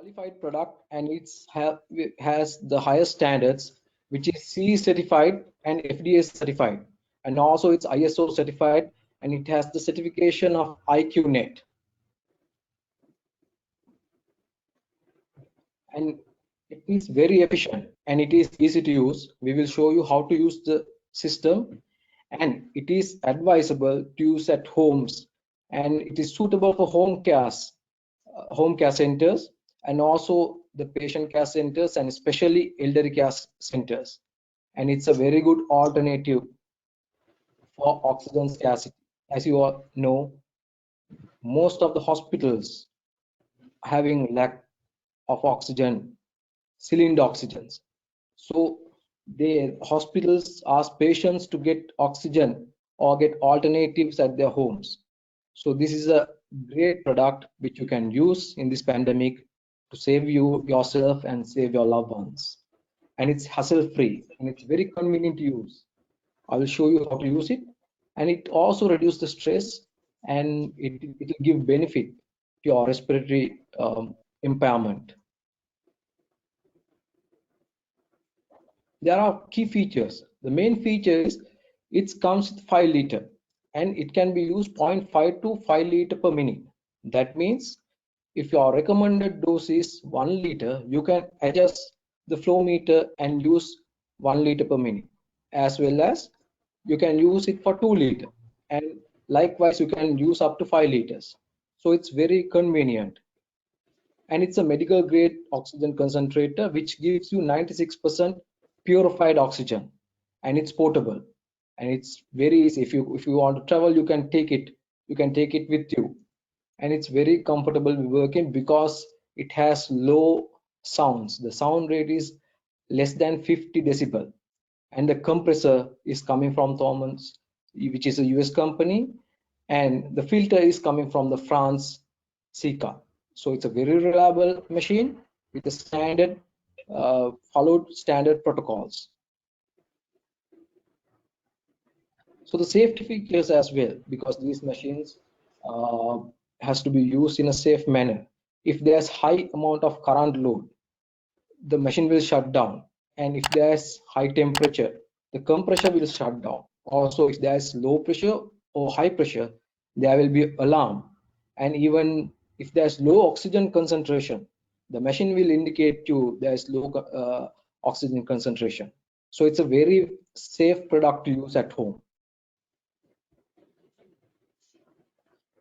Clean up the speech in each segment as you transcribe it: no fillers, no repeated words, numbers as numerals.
qualified product, and it has the highest standards, which is CE certified and FDA certified, and also it's ISO certified, and it has the certification of IQNet. And it is very efficient and it is easy to use. We will show you how to use the system, and it is advisable to use at homes, and it is suitable for home care centers, and also the patient care centers, and especially elderly care centers. And it's a very good alternative for oxygen scarcity. As you all know, most of the hospitals having lack of oxygen, cylinder oxygens. So the hospitals ask patients to get oxygen or get alternatives at their homes. So this is a great product which you can use in this pandemic to save yourself and save your loved ones. And it's hassle free and it's very convenient to use. I will show you how to use it. And it also reduces the stress, and it will give benefit to your respiratory impairment. There are key features. The main feature is it comes with 5 liter, and it can be used 0.5 to 5 liter per minute. That means if your recommended dose is 1 liter, you can adjust the flow meter and use 1 liter per minute, as well as you can use it for 2 liter, and likewise you can use up to 5 liters. So it's very convenient. And it's a medical grade oxygen concentrator which gives you 96% purified oxygen, and it's portable, and it's very easy. If you want to travel, you can take it with you, and it's very comfortable working because it has low sounds. The sound rate is less than 50 decibel, and the compressor is coming from Thomans, which is a US company, and the filter is coming from the France Sika. So it's a very reliable machine with the standard followed standard protocols. So the safety features as well, because these machines has to be used in a safe manner. If there's high amount of current load, the machine will shut down, and if there's high temperature, the compressor will shut down. Also, if there's low pressure or high pressure, there will be alarm. And even if there's low oxygen concentration, the machine will indicate you there's low oxygen concentration. So it's a very safe product to use at home.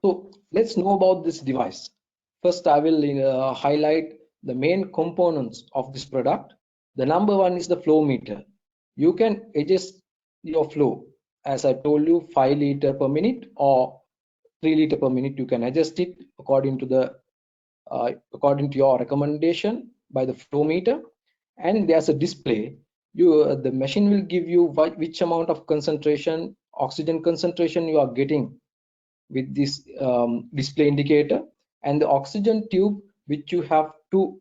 So let's know about this device. First, I will highlight the main components of this product. The number one is the flow meter. You can adjust your flow, as I told you, 5 liter per minute or 3 liter per minute. You can adjust it according to your recommendation by the flow meter. And there's a display. The machine will give you which amount of concentration, oxygen concentration you are getting with this display indicator, and the oxygen tube which you have to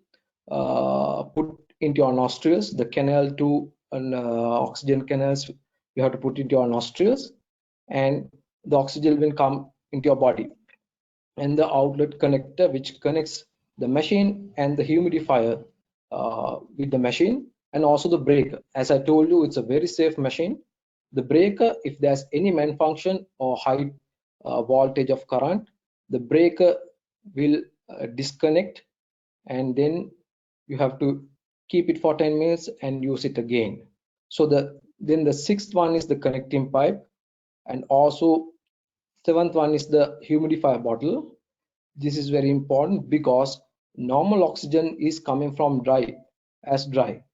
put into your nostrils, the canal to oxygen canals you have to put into your nostrils, and the oxygen will come into your body, and the outlet connector which connects the machine and the humidifier with the machine, and also the breaker. As I told you, it's a very safe machine. The breaker, if there's any malfunction or high voltage of current, the breaker will disconnect, and then you have to keep it for 10 minutes and use it again. So then the sixth one is the connecting pipe, and also seventh one is the humidifier bottle. This is very important because normal oxygen is coming from dry.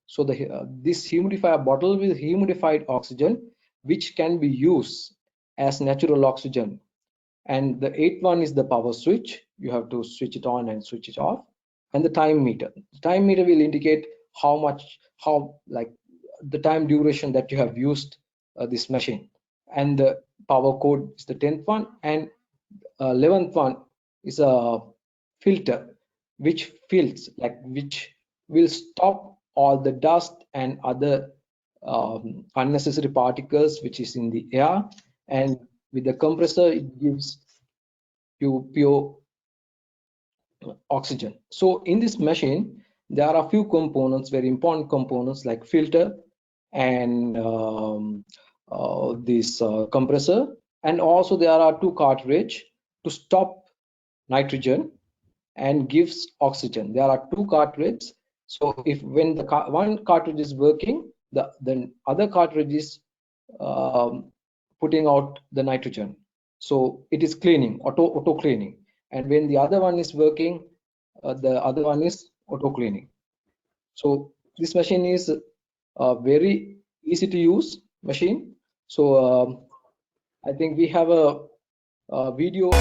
So this humidifier bottle with humidified oxygen, which can be used as natural oxygen. And the eighth one is the power switch. You have to switch it on and switch it off. And the time meter. The time meter will indicate how the time duration that you have used this machine. And the power code is the 10th one, and 11th one is a filter which will stop all the dust and other unnecessary particles which is in the air. And with the compressor, it gives you pure oxygen. So in this machine, there are a few components, very important components like filter and this compressor, and also there are two cartridge to stop nitrogen and gives oxygen. There are two cartridges. So if when the one cartridge is working, the other cartridge is putting out the nitrogen. So it is cleaning, auto cleaning. And when the other one is working, the other one is auto cleaning. So this machine is a very easy to use machine. So I think we have a video.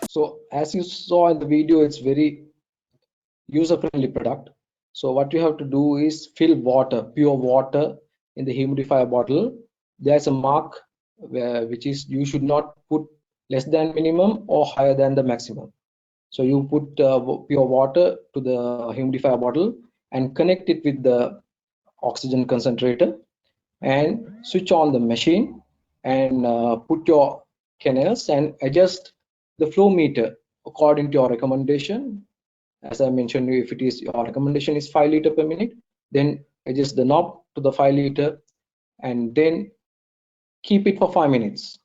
So as you saw in the video, it's very user-friendly product. So what you have to do is fill water, pure water, in the humidifier bottle. There's a mark which is you should not put less than minimum or higher than the maximum. So you put pure water to the humidifier bottle and connect it with the oxygen concentrator and switch on the machine and put your canals and adjust the flow meter according to your recommendation. As I mentioned, if it is your recommendation is 5 liter per minute, then adjust the knob to the 5 liter and then keep it for 5 minutes.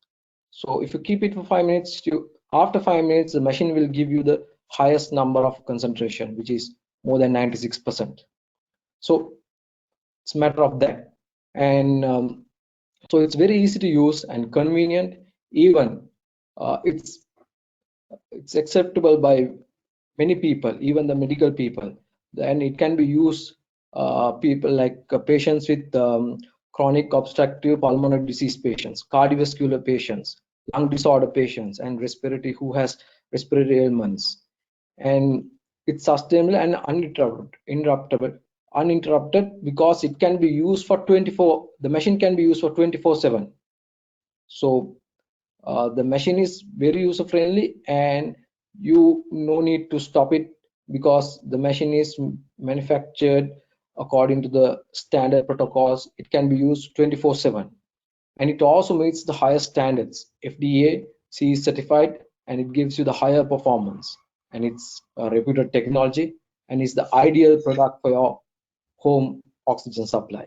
So if you keep it for 5 minutes, after 5 minutes, the machine will give you the highest number of concentration, which is more than 96%. So it's a matter of that. And so it's very easy to use and convenient. Even it's acceptable by many people, even the medical people. Then it can be used people like patients with chronic obstructive pulmonary disease patients, cardiovascular patients, lung disorder patients, and respiratory who has respiratory ailments. And it's sustainable and uninterrupted because it can be used for 24. The machine can be used for 24/7. So the machine is very user friendly and you no need to stop it because the machine is manufactured according to the standard protocols. It can be used 24/7 and it also meets the highest standards, FDA CE certified, and it gives you the higher performance, and it's a reputed technology and is the ideal product for your home oxygen supply.